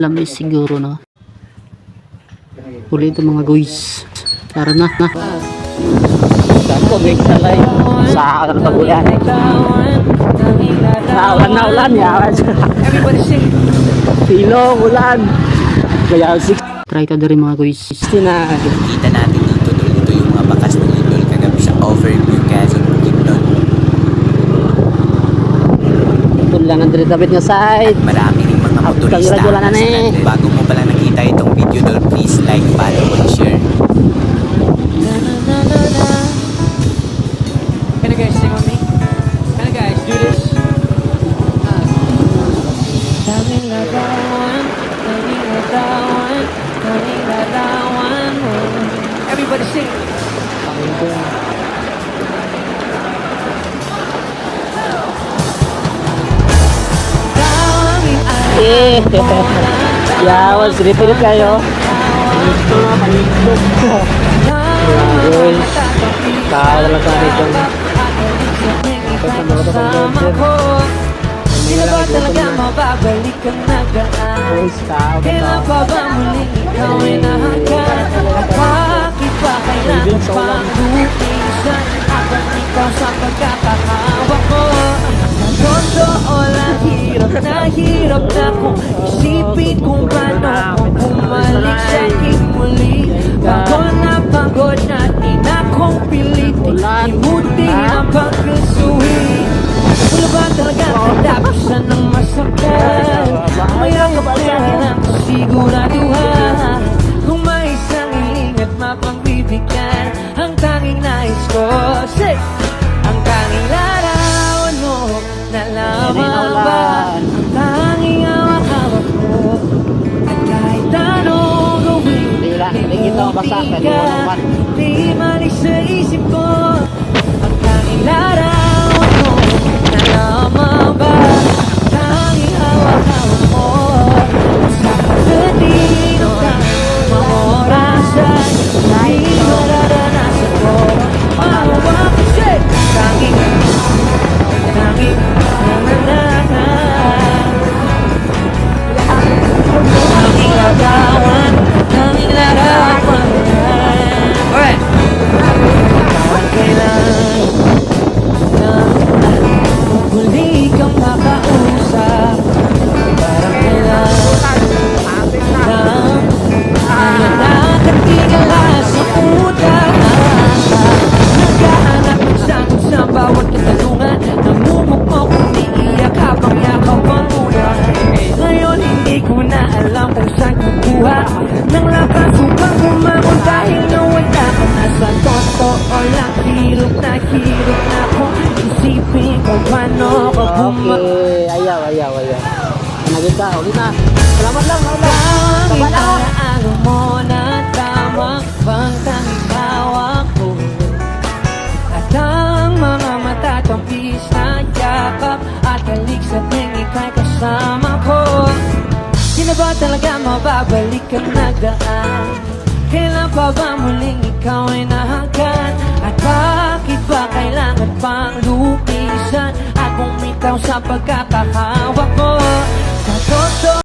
Lamay siguro na. Huli ito mga guys. Tara na. Saan ko big salay? Sa akin pagulan. Ulan na ulan ya. Silong ulan. Kaya try ka din mga guys. Kita natin dito yung mga bakas ng Lindol kagabi sa overview kasi Lindol. Tulan ang diretapit nga side. Marami rin mga motorista. Bago mo pala nakita itong video doon, please like, follow, and share. Can you guys sing with me? Can you guys do this? Everybody sing. Yawas, repeat kayo. Guys, kaya lang sa rito. Sino ba talaga mababalik ang nagaan? Kailan pa ba muling ikaw ay nahagan? Bakit ba kailangan pang lumisan? Habang ikaw sa pagkakahawak mo. Sa totoo lang, hirap na kung isipin kung paano kung bumalik sa aking muli. Pagod na di na kong pilitin, imuti ang pagkasuhi. Wala ba talaga katapusan ng masaktan? Mayroon ka lang siguraduhan. Kung may isang hiling at mapagbibigyan, ang tanging nais ko, say, ang tanging larawan mo na lamang ba? Ang tanging hawak-hawak mo. At kahit anong gawin, imuti ka, di malis sa isip ko. Ang tanging larawan mo na lamang ba? Ang tanging hawak-hawak mo. Sa pagkatino ka, mga orasan, hindi mararanasan ko. Mahawak ko siya, tanging larawan, tanging larawan. Alright. Parang kailan muli kang makausap. Parang kailan nakatigala sa utak. Naghahanap ng sagot sa bawat katanungan. Namumukmo kung iiyak habang yakap ang ulan. Ngayon hindi ko na alam kung saan kukuha ng lakas upang bumangon dahil nawala ka na sa totoo lang. Hirap na kung isipin kung paano ka bumangon. Okay, ayaw. Nagit ka, ulit na. Salamat lang, Tanging alaala mo na tamang bang tanging hawak ko. At ang mga matatampis na yakap at halik sa tingin kay kasama ko. Sino ba talaga mababalik ang nagdaan? Kailan pa ba muling ikaw ay nahagan? At bakit ba kailangan pang lumisan at bumitaw sa pagkakahawak mo? Sa totoo